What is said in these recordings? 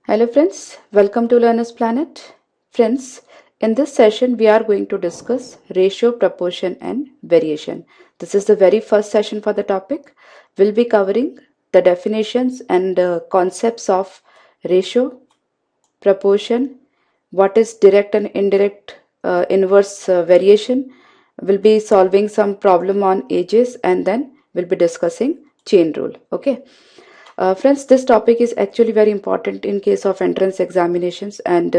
Hello friends, welcome to Learner's Planet. Friends, in this session we are going to discuss ratio, proportion and variation. This is the very first session for the topic. We'll be covering the definitions and concepts of ratio, proportion, what is direct and indirect inverse variation. We'll be solving some problem on ages and then we'll be discussing chain rule. Okay. Friends, this topic is actually very important in case of entrance examinations, and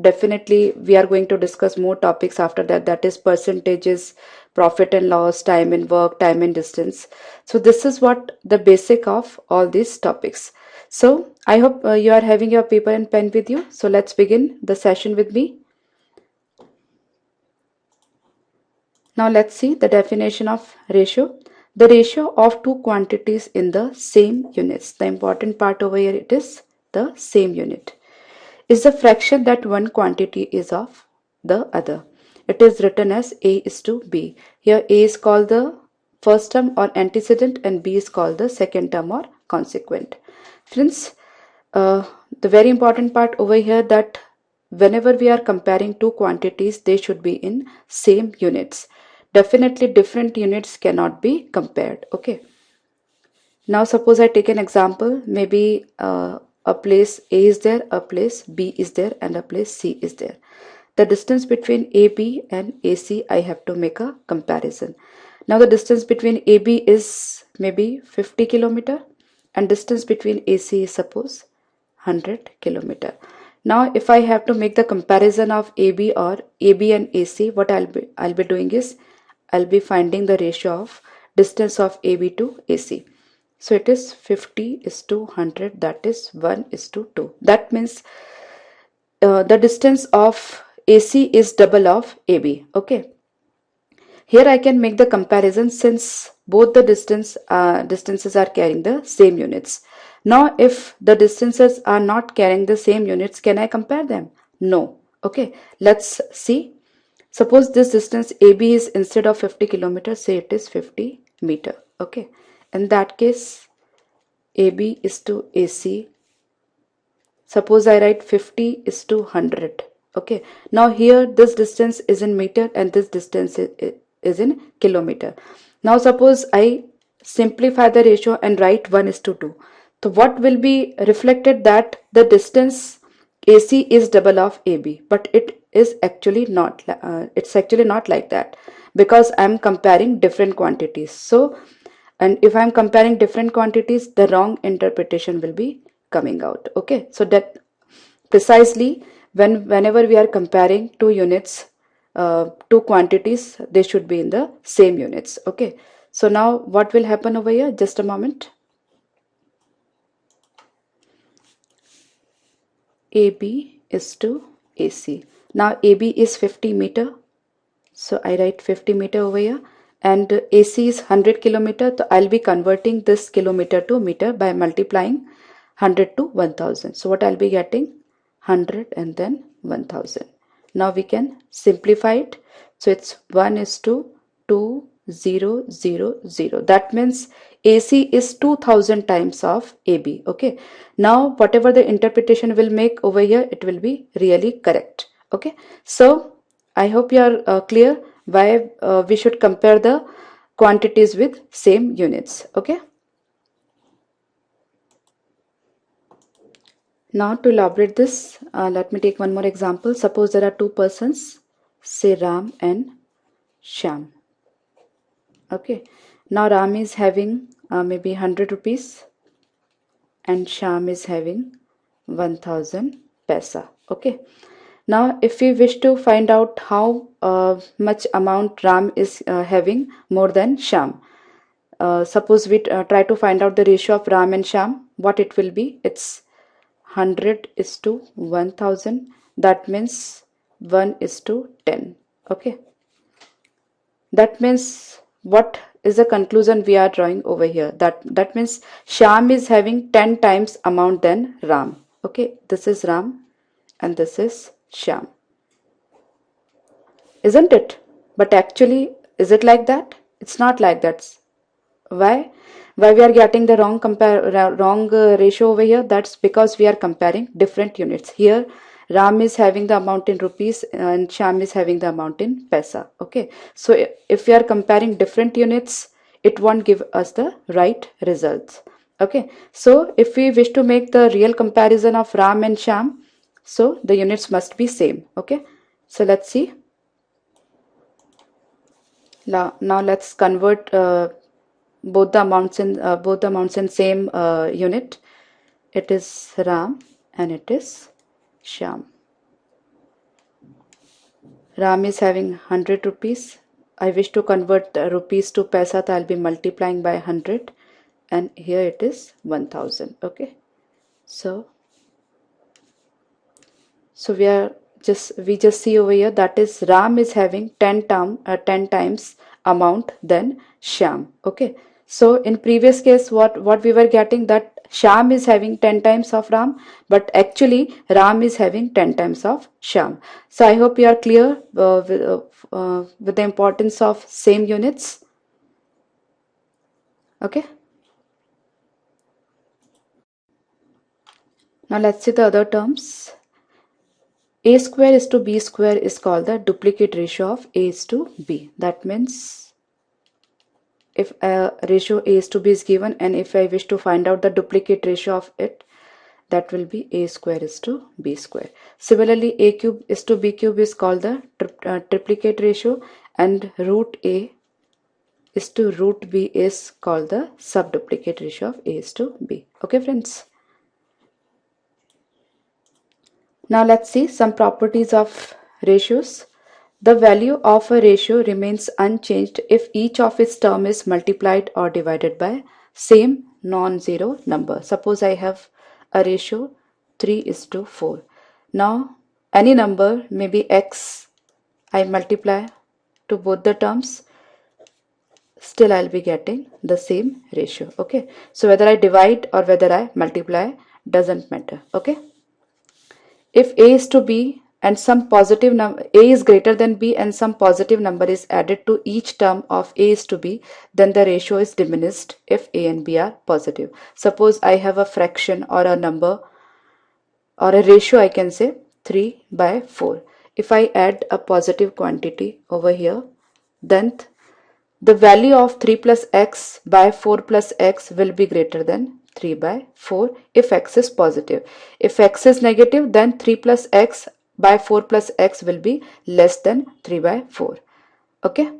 definitely we are going to discuss more topics after that, that is percentages, profit and loss, time and work, time and distance. So this is what the basic of all these topics. So I hope you are having your paper and pen with you. So let's begin the session with me. Now let's see the definition of ratio. The ratio of two quantities in the same units. The important part over here, it is the same unit. Is the fraction that one quantity is of the other. It is written as A is to B. Here A is called the first term or antecedent and B is called the second term or consequent. Friends, the very important part over here, that whenever we are comparing two quantities, they should be in same units. Definitely different units cannot be compared. Okay. Now suppose I take an example. Maybe a place A is there, a place B is there and a place C is there. The distance between AB and AC, I have to make a comparison. Now the distance between AB is maybe 50 kilometer and distance between AC is suppose 100 kilometer. Now if I have to make the comparison of AB or AB and AC, what I'll be doing is I'll be finding the ratio of distance of AB to AC. So it is 50 is to 100, that is 1 is to 2. That means the distance of AC is double of AB. Okay. Here I can make the comparison since both the distances are carrying the same units. Now if the distances are not carrying the same units, can I compare them? No. Okay. Let's see. Suppose this distance AB is, instead of 50 kilometers, say it is 50 meter. Okay. In that case, AB is to AC. Suppose I write 50 is to 100. Okay. Now here this distance is in meter and this distance is in kilometer. Now suppose I simplify the ratio and write 1 is to 2. So what will be reflected, that the distance AC is double of AB, but it is actually not. It's actually not like that, because I'm comparing different quantities. So, and if I'm comparing different quantities, the wrong interpretation will be coming out. Okay, so that precisely whenever we are comparing two units, two quantities, they should be in the same units. Okay, so now what will happen over here? Just a moment. AB is to AC. Now AB is 50 meter. So I write 50 meter over here, and AC is 100 kilometer. So I'll be converting this kilometer to meter by multiplying 100 to 1000. So what I'll be getting? 100 and then 1000. Now we can simplify it. So it's 1 is to 2000. That means AC is 2000 times of AB. Okay. Now whatever the interpretation will make over here, it will be really correct. Okay. So I hope you are clear why we should compare the quantities with same units. Okay. Now to elaborate this, let me take one more example. Suppose there are two persons, say Ram and Shyam. Okay. Now Ram is having maybe 100 rupees and Shyam is having 1000 paisa. Okay. Now if we wish to find out how much amount Ram is having more than Shyam, suppose we try to find out the ratio of Ram and Shyam, what it will be? It's 100 is to 1000. That means 1 is to 10. Okay. That means what is the conclusion we are drawing over here? That means Shyam is having 10 times amount than Ram. Okay. This is Ram and this is Shyam. Isn't it? But actually, is it like that? It's not like that. Why? Why we are getting the wrong ratio over here? That's because we are comparing different units. Here, Ram is having the amount in rupees and Sham is having the amount in paisa. Okay. So if we are comparing different units, it won't give us the right results. Okay. So if we wish to make the real comparison of Ram and Sham, so the units must be same. Okay. So let's see. Now let's convert both the amounts in same unit. It is Ram and it is Sham. Ram is having 100 rupees. I wish to convert rupees to paisa, so I'll be multiplying by 100, and here it is 1000. Okay, so we just see over here that is Ram is having 10 times amount than Sham. Okay, so in previous case what we were getting, that Sham is having 10 times of Ram, but actually Ram is having 10 times of Sham. So I hope you are clear with the importance of same units. Okay, now let's see the other terms. A square is to B square is called the duplicate ratio of A is to B. That means if a ratio A is to B is given, and if I wish to find out the duplicate ratio of it, that will be A square is to B square. Similarly, A cube is to B cube is called the triplicate ratio, and root A is to root B is called the subduplicate ratio of A is to B. Okay, friends. Now let's see some properties of ratios. The value of a ratio remains unchanged if each of its term is multiplied or divided by same non-zero number. Suppose I have a ratio 3 is to 4. Now any number, maybe x, I multiply to both the terms, still I'll be getting the same ratio. Okay, so whether I divide or whether I multiply doesn't matter. Okay, if A is to B and some positive number, A is greater than B and some positive number is added to each term of A is to B, then the ratio is diminished if A and B are positive. Suppose I have a fraction or a number or a ratio, I can say 3 by 4. If I add a positive quantity over here, then the value of 3 plus x by 4 plus x will be greater than 3 by 4 if x is positive. If x is negative, then 3 plus x by 4 plus x will be less than 3 by 4. Okay,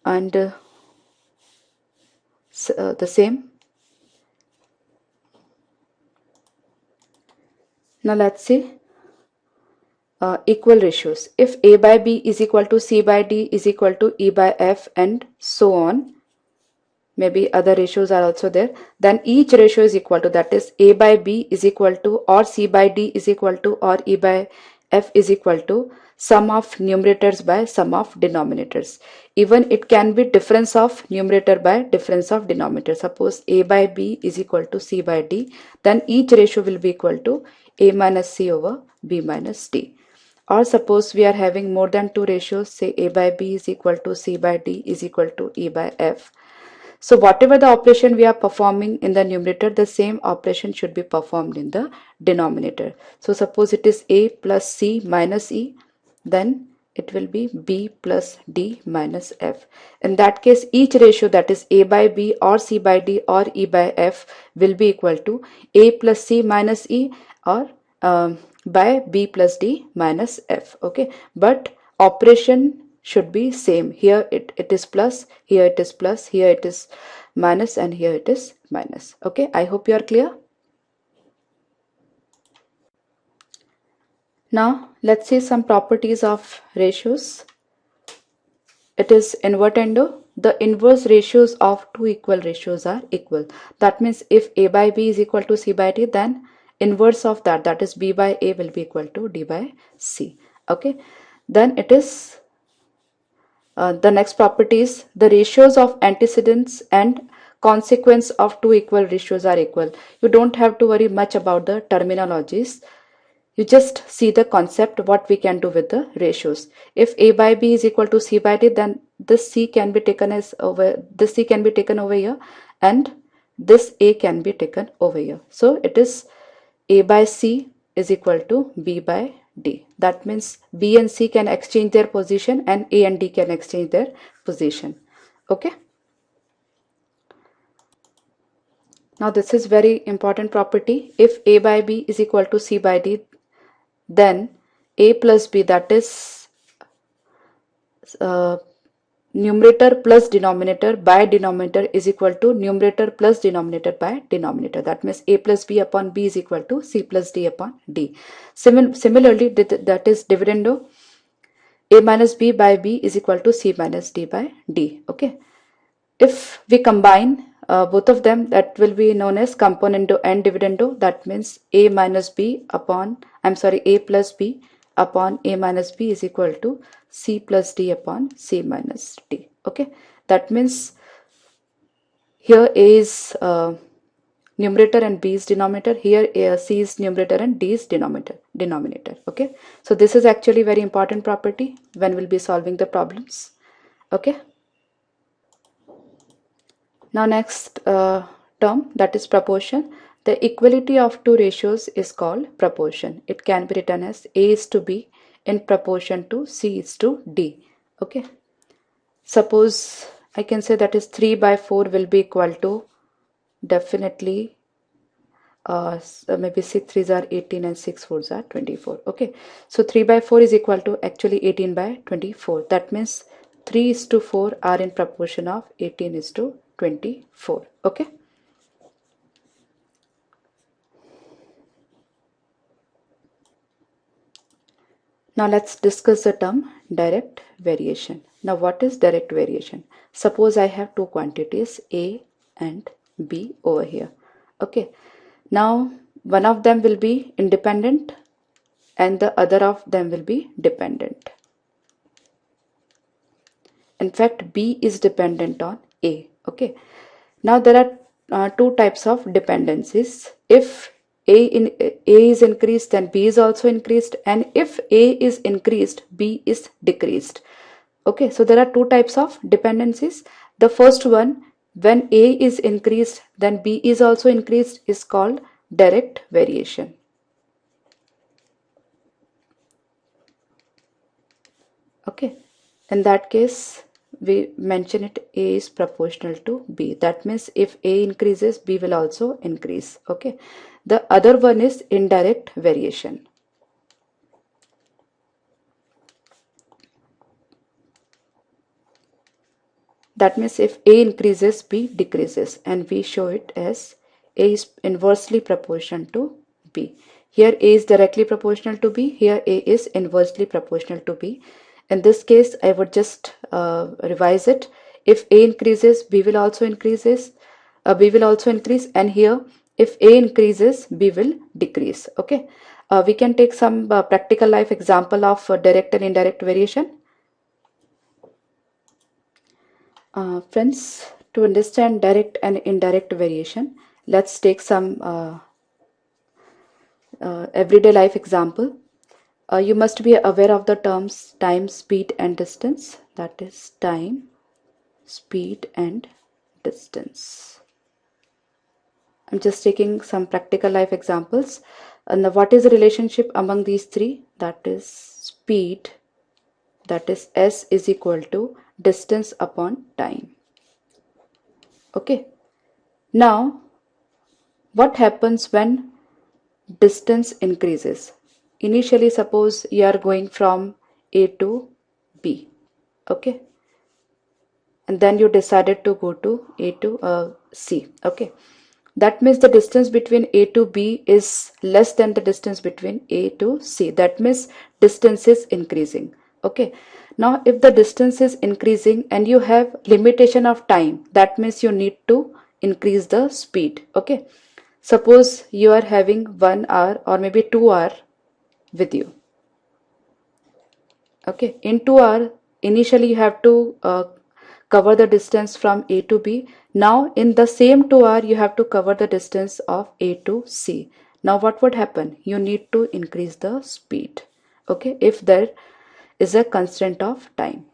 and the same. Now let's see equal ratios. If A by B is equal to C by D is equal to E by F and so on, maybe other ratios are also there, then each ratio is equal to, that is A by B is equal to, or C by D is equal to, or E by F is equal to sum of numerators by sum of denominators. Even it can be difference of numerator by difference of denominator. Suppose A by B is equal to C by D, then each ratio will be equal to A minus C over B minus D. Or suppose we are having more than two ratios, say A by B is equal to C by D is equal to E by F. So whatever the operation we are performing in the numerator, the same operation should be performed in the denominator. So suppose it is A plus C minus E, then it will be B plus D minus F. In that case, each ratio, that is A by B or C by D or E by F, will be equal to A plus C minus E or by B plus D minus F. Okay, but operation should be same. Here it is plus, here it is plus, here it is minus, and here it is minus. Okay, I hope you are clear. Now let's see some properties of ratios. It is invertendo. The inverse ratios of two equal ratios are equal. That means if A by B is equal to C by D, then inverse of that, that is B by A, will be equal to D by C. Okay, then it is the next property is the ratios of antecedents and consequence of two equal ratios are equal. You don't have to worry much about the terminologies. you just see the concept what we can do with the ratios. If a by b is equal to c by d, then this c can be taken over here, and this a can be taken over here. So it is a by c is equal to b by d. That means b and c can exchange their position and a and d can exchange their position. Okay. Now this is very important property. If a by b is equal to c by d, then a plus b, that is numerator plus denominator by denominator, is equal to numerator plus denominator by denominator. That means a plus b upon b is equal to c plus d upon d. Similarly, that is dividendo, a minus b by b is equal to c minus d by d. Okay. If we combine both of them, that will be known as componendo and dividendo. That means a minus b upon, a plus b upon a minus b is equal to c plus d upon c minus d. Okay. That means here a is numerator and b is denominator. Here c is numerator and d is denominator. Okay. So this is actually very important property when we'll be solving the problems. Okay. Now next term, that is proportion. The equality of two ratios is called proportion. It can be written as a is to b in proportion to c is to d. Okay. Suppose I can say that is 3 by 4 will be equal to definitely maybe 6 3s are 18 and 6 4s are 24. Okay. So 3 by 4 is equal to actually 18 by 24. That means 3 is to 4 are in proportion of 18 is to 24. Okay. Now let's discuss the term direct variation. Now what is direct variation? Suppose I have two quantities a and b over here. Okay. Now one of them will be independent and the other of them will be dependent. In fact, b is dependent on a. Okay. Now there are two types of dependencies. If a is increased, then b is also increased, and if a is increased, b is decreased. Okay, so there are two types of dependencies. The first one, when a is increased, then b is also increased, is called direct variation. Okay, in that case, we mention it a is proportional to b. That means if a increases, b will also increase. Okay. The other one is indirect variation. That means if a increases, b decreases, and we show it as a is inversely proportional to b. Here a is directly proportional to b, here a is inversely proportional to b. In this case, I would just revise it. If a increases, b will also increase, and here if a increases, b will decrease. Okay. We can take some practical life example of direct and indirect variation. Friends, to understand direct and indirect variation, let's take some everyday life example. You must be aware of the terms time, speed and distance. That is time, speed and distance. I'm just taking some practical life examples. And what is the relationship among these three? That is speed, that is s is equal to distance upon time. Okay. Now, what happens when distance increases? Initially, suppose you are going from A to B. Okay. And then you decided to go to A to C. Okay. That means the distance between A to B is less than the distance between A to C. That means distance is increasing. Okay. Now, if the distance is increasing and you have limitation of time, that means you need to increase the speed. Okay. Suppose you are having 1 hour or maybe 2 hours with you. Okay. In 2 hours, initially you have to cover the distance from A to B. Now in the same 2 hours you have to cover the distance of A to C. Now what would happen? You need to increase the speed, okay, if there is a constraint of time.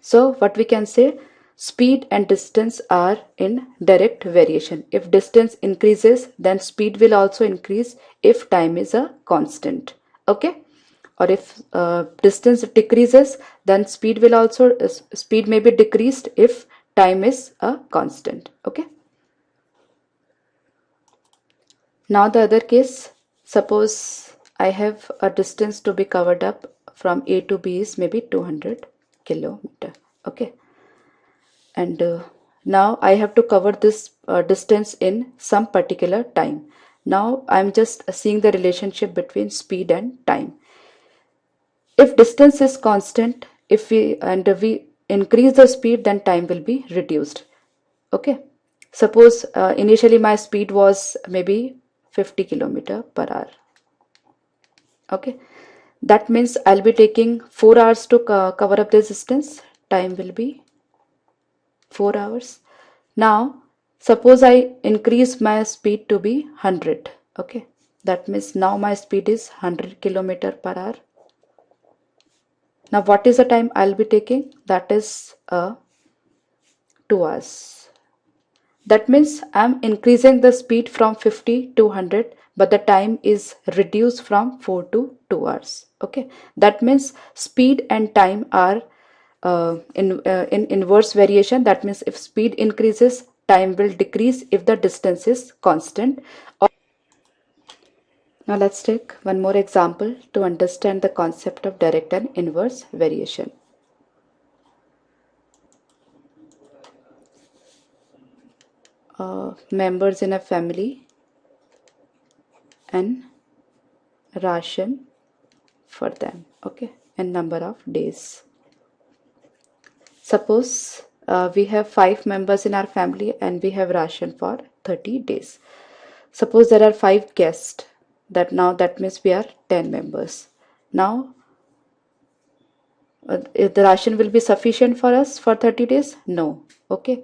So what we can say, speed and distance are in direct variation. If distance increases, then speed will also increase if time is a constant, okay. Or if distance decreases, then speed may be decreased if time is a constant, okay. Now the other case, suppose I have a distance to be covered up from A to B is maybe 200 kilometer, okay. And now I have to cover this distance in some particular time. Now I'm just seeing the relationship between speed and time. If distance is constant, if we increase the speed, then time will be reduced, okay. Suppose initially my speed was maybe 50 kilometer per hour, okay. That means I'll be taking 4 hours to cover up this distance. Time will be 4 hours. Now suppose I increase my speed to be 100, okay. That means now my speed is 100 kilometer per hour. Now what is the time I'll be taking? That is 2 hours. That means I'm increasing the speed from 50 to 100, but the time is reduced from 4 to 2 hours. Okay, that means speed and time are in inverse variation. That means if speed increases, time will decrease if the distance is constant. Now let's take one more example to understand the concept of direct and inverse variation. Members in a family and ration for them, okay, and number of days. Suppose we have 5 members in our family and we have ration for 30 days. Suppose there are 5 guests, that means we are 10 members. Now if the ration will be sufficient for us for 30 days? No, okay.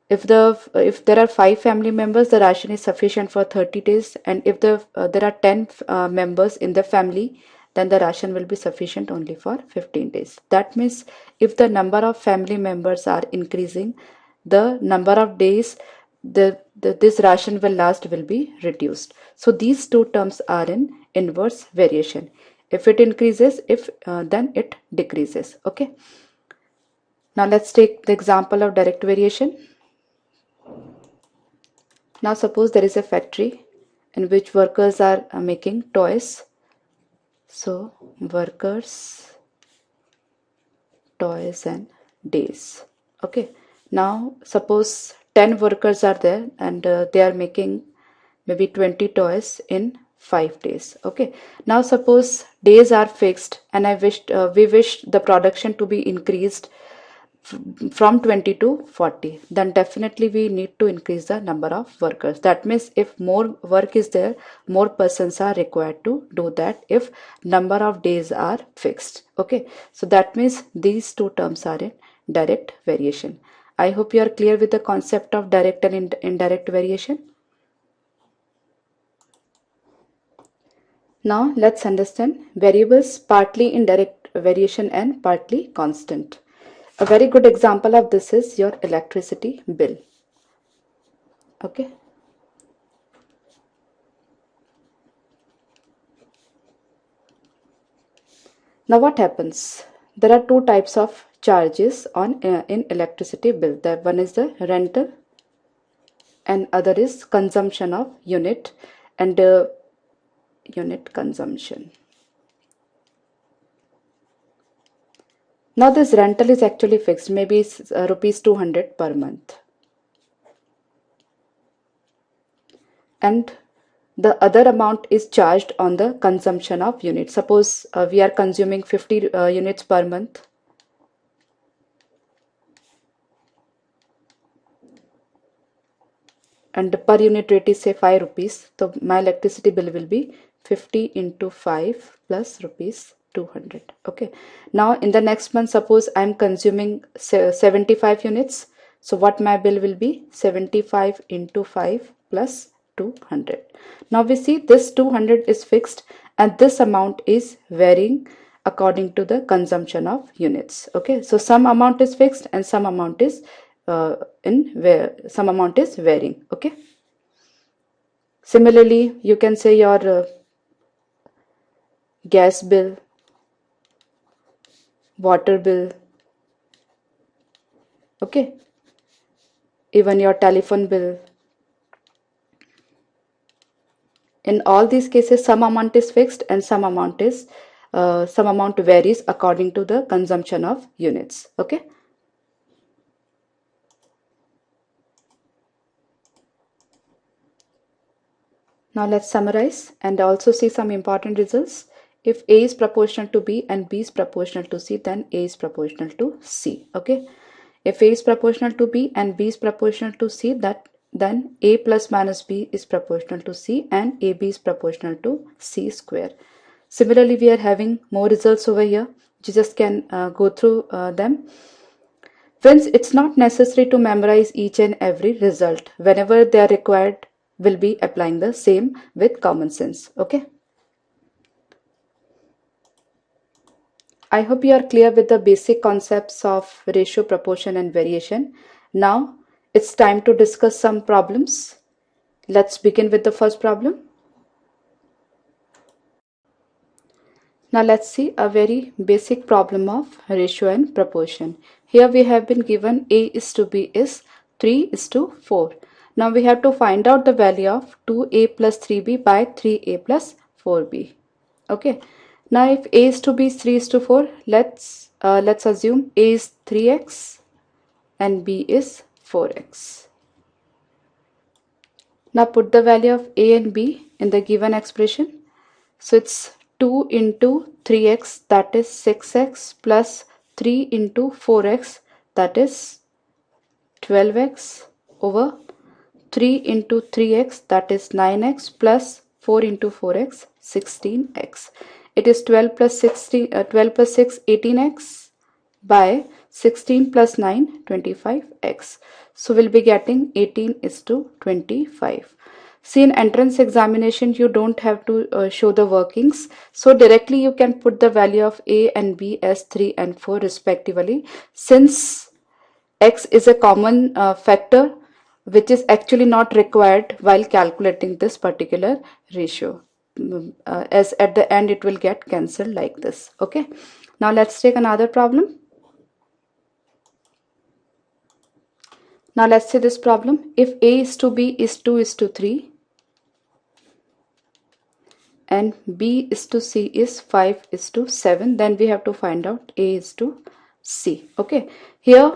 If there are 5 family members, the ration is sufficient for 30 days, and if there are 10 members in the family, then the ration will be sufficient only for 15 days. That means if the number of family members are increasing, the number of days this ration will last will be reduced. So these two terms are in inverse variation. If it increases, if then it decreases, okay. Now let's take the example of direct variation. Now suppose there is a factory in which workers are making toys. So workers, toys and days, okay. Now suppose 10 workers are there and they are making maybe 20 toys in 5 days, okay. Now suppose days are fixed and we wish the production to be increased from 20 to 40, then definitely we need to increase the number of workers. That means if more work is there, more persons are required to do that if number of days are fixed, okay. So that means these two terms are in direct variation. I hope you are clear with the concept of direct and indirect variation. Now let's understand variables, partly indirect variation and partly constant. A very good example of this is your electricity bill, okay. Now what happens? There are two types of charges on in electricity bill. The one is the rental and other is consumption of unit and unit consumption. Now this rental is actually fixed, maybe rupees 200 per month. And the other amount is charged on the consumption of units. Suppose we are consuming 50 units per month. And per unit rate is say 5 rupees. So my electricity bill will be 50 into 5 plus rupees 200. Okay. Now in the next month, suppose I am consuming 75 units. So what my bill will be? 75 into 5 plus 200. Now we see this 200 is fixed and this amount is varying according to the consumption of units. Okay, so some amount is fixed and some amount is some amount is varying. Okay, similarly you can say your gas bill, water bill, okay, even your telephone bill. In all these cases, some amount is fixed and some amount varies according to the consumption of units. Okay. Now let's summarize and also see some important results. If A is proportional to B and B is proportional to C, then A is proportional to C. Okay. If A is proportional to B and B is proportional to C, then A plus minus B is proportional to C and AB is proportional to C square. Similarly, we are having more results over here. You just can go through them. Friends, it's not necessary to memorize each and every result. Whenever they are required, we'll be applying the same with common sense. Okay. I hope you are clear with the basic concepts of ratio, proportion and variation. Now it's time to discuss some problems. Let's begin with the first problem. Now let's see a very basic problem of ratio and proportion. Here we have been given A is to B is 3 is to 4. Now we have to find out the value of 2A plus 3B by 3A plus 4B. Okay. Now if A is to B is 3 is to 4, let's assume A is 3x and B is 4x. Now put the value of A and B in the given expression. So it's 2 into 3x, that is 6x, plus 3 into 4x, that is 12x, over 3 into 3x, that is 9x, plus 4 into 4x, 16x. It is 12 plus 6, 18x, by 16 plus 9, 25x. So we'll be getting 18 is to 25. See, in entrance examination, you don't have to show the workings. So directly you can put the value of A and B as 3 and 4 respectively. Since x is a common factor which is actually not required while calculating this particular ratio. As at the end it will get cancelled like this. Okay. Now let's take another problem. Now let's say this problem. If A is to B is 2 is to 3 and B is to C is 5 is to 7, then we have to find out A is to C. Okay. Here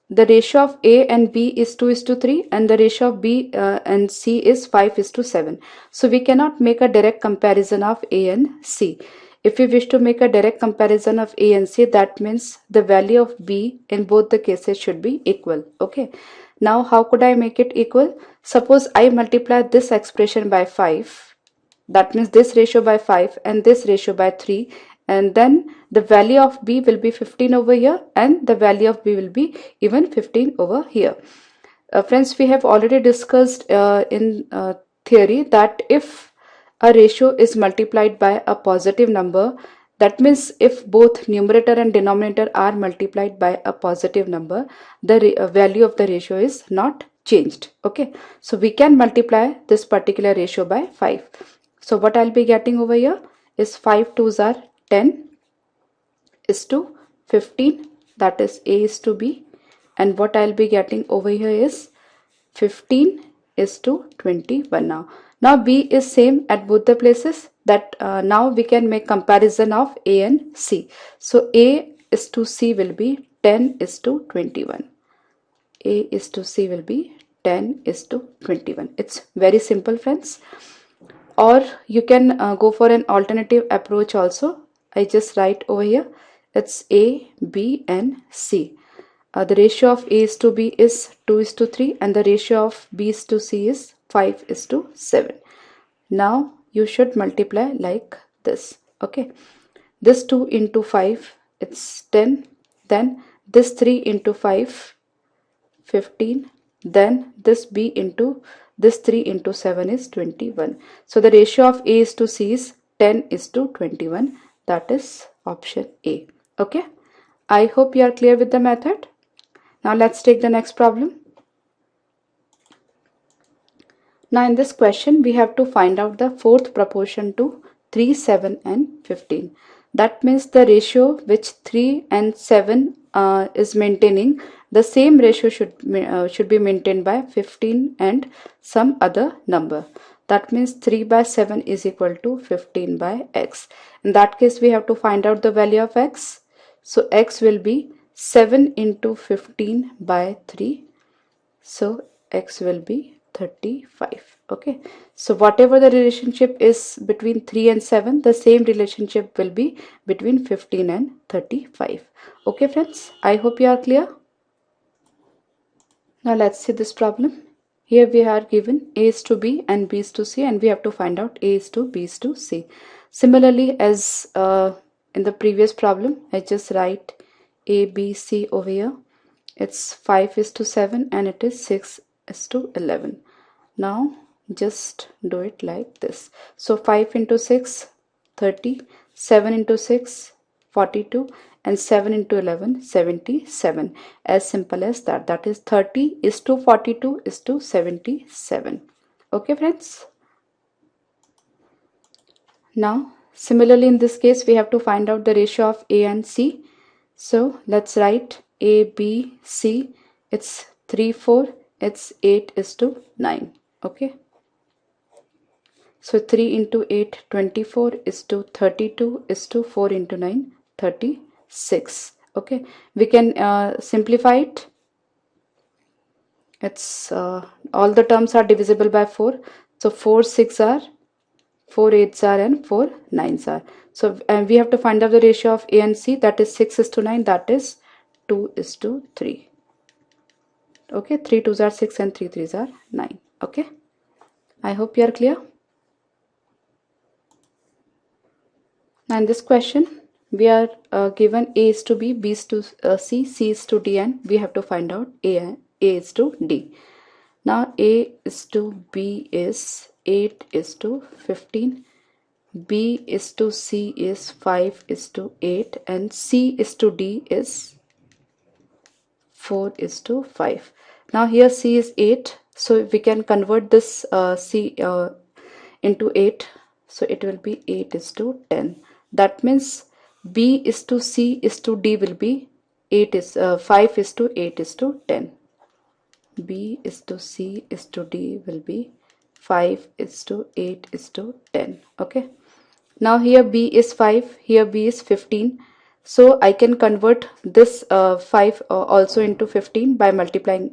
the ratio of A and B is 2 is to 3 and the ratio of B and C is 5 is to 7. So we cannot make a direct comparison of A and C. If we wish to make a direct comparison of A and C, that means the value of B in both the cases should be equal. Okay. Now how could I make it equal? Suppose I multiply this expression by 5. That means this ratio by 5 and this ratio by 3, and then the value of B will be 15 over here and the value of B will be even 15 over here. Friends, we have already discussed in theory that if a ratio is multiplied by a positive number, that means if both numerator and denominator are multiplied by a positive number, the value of the ratio is not changed. Okay, so we can multiply this particular ratio by 5. So what I'll be getting over here is 5 2s are 10 is to 15, that is A is to B, and what I'll be getting over here is 15 is to 21. Now B is same at both the places, that now we can make comparison of A and C. So A is to C will be 10 is to 21. A is to C will be 10 is to 21. It's very simple, friends. Or you can go for an alternative approach also. I just write over here, it's A, B and C. The ratio of A is to B is 2 is to 3 and the ratio of B is to C is 5 is to 7. Now you should multiply like this. Okay, this 2 into 5, it's 10, then this 3 into 5, 15, then this B into This 3 into 7 is 21. So the ratio of A is to C is 10 is to 21. That is option A. Okay. I hope you are clear with the method. Now let's take the next problem. Now in this question we have to find out the fourth proportion to 3, 7 and 15. That means the ratio which 3 and 7 is maintaining, the same ratio should be maintained by 15 and some other number. That means 3 by 7 is equal to 15 by x. In that case we have to find out the value of x. So x will be 7 into 15 by 3. So x will be 35. Okay, so whatever the relationship is between 3 and 7, the same relationship will be between 15 and 35. Okay friends, I hope you are clear. Now let's see this problem. Here we are given A is to B and B is to C, and we have to find out A is to B is to C. Similarly as in the previous problem, I just write A, B, C over here. It's 5 is to 7 and it is 6 is to 11. Now just do it like this. So 5 into 6, 30, 7 into 6, 42, and 7 into 11, 77. As simple as that. That is 30 is to 42 is to 77. Okay friends. Now similarly in this case we have to find out the ratio of A and C. So let's write A, B, C. It's 3, 4. It's 8 is to 9. Okay. So 3 into 8, 24 is to 32 is to 4 into 9, 36. Okay. We can simplify it. It's all the terms are divisible by 4. So 4 6 are, 4 8s are, and 4 9s are. So we have to find out the ratio of A and C. That is 6 is to 9. That is 2 is to 3. Okay, 3 2s are 6 and 3 3s are 9. Okay, I hope you are clear. Now in this question we are given A is to B, B is to C, C is to D, and we have to find out A is to D. Now A is to B is 8 is to 15, B is to C is 5 is to 8, and C is to D is 4 is to 5. Now here C is 8, so we can convert this C into 8, so it will be 8 is to 10. That means B is to C is to D will be 5 is to 8 is to 10. B is to C is to D will be 5 is to 8 is to 10. Okay. Now here B is 5, here B is 15. So I can convert this 5 also into 15 by multiplying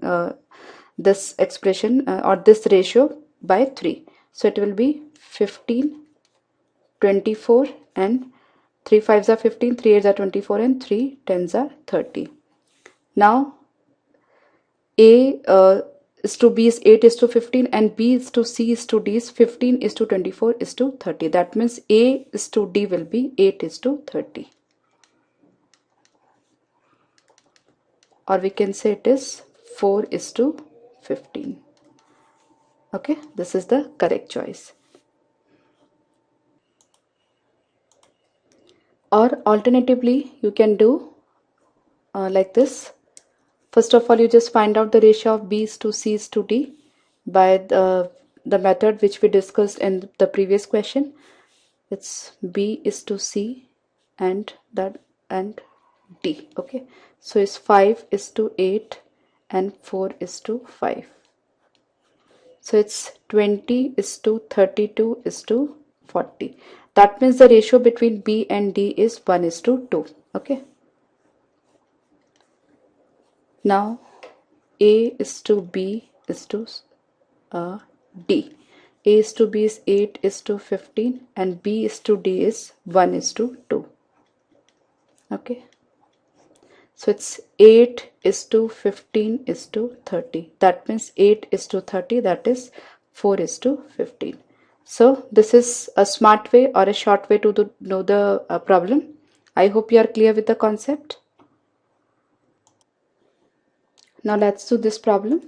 this expression or this ratio by 3. So it will be 15, 24, and 3 5s are 15, 3 8s are 24, and 3 10s are 30. Now A is to B is 8 is to 15, and B is to C is to D is 15 is to 24 is to 30. That means A is to D will be 8 is to 30. Or we can say it is 4 is to 15. Okay, this is the correct choice. Or alternatively, you can do like this. First of all, you just find out the ratio of B is to C is to D by the method which we discussed in the previous question. It's B is to C and D. Okay, so it's 5 is to 8 and 4 is to 5. So it's 20 is to 32 is to 40. That means the ratio between B and D is 1 is to 2. Okay. Now A is to B is to D. A is to B is 8 is to 15, and B is to D is 1 is to 2. Okay. So it's 8 is to 15 is to 30. That means 8 is to 30, that is 4 is to 15. So this is a smart way or a short way to know the problem. I hope you are clear with the concept. Now let's do this problem.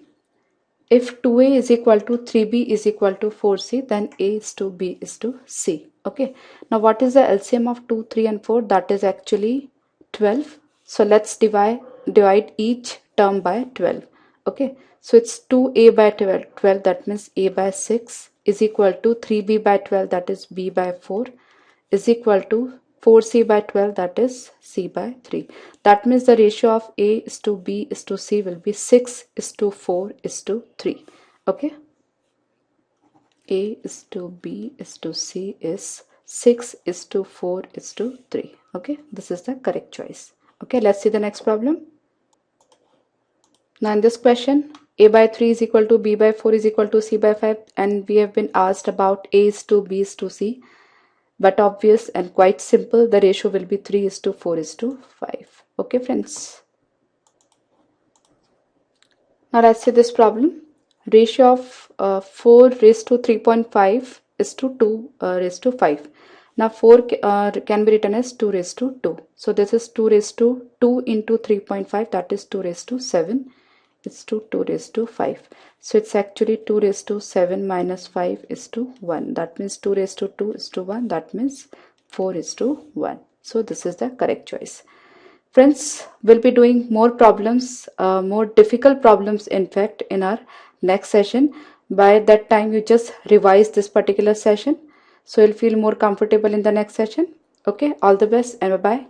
if 2a is equal to 3b is equal to 4c, then a is to b is to c. Okay, now what is the LCM of 2, 3 and 4? That is actually 12. So let's divide each term by 12. Okay, so it's 2a by 12, that means a by 6 is equal to 3b by 12, that is b by 4, is equal to 4c by 12, that is c by 3. That means the ratio of a is to b is to c will be 6 is to 4 is to 3. Okay, a is to b is to c is 6 is to 4 is to 3. Okay, this is the correct choice. Okay, let's see the next problem. Now in this question, a by 3 is equal to b by 4 is equal to c by 5, and we have been asked about a is to b is to c. But obvious and quite simple, the ratio will be 3 is to 4 is to 5. Okay friends. Now let's see this problem. Ratio of 4 raised to 3.5 is to 2 raised to 5. Now 4 can be written as 2 raised to 2. So this is 2 raised to 2 into 3.5, that is 2 raised to 7. It's to 2 raised to 5. So it's actually 2 raised to 7 minus 5 is to 1. That means 2 raised to 2 is to 1. That means 4 is to 1. So this is the correct choice. Friends, we'll be doing more problems, more difficult problems in fact in our next session. By that time you just revise this particular session, so you'll feel more comfortable in the next session. Okay, all the best and bye bye.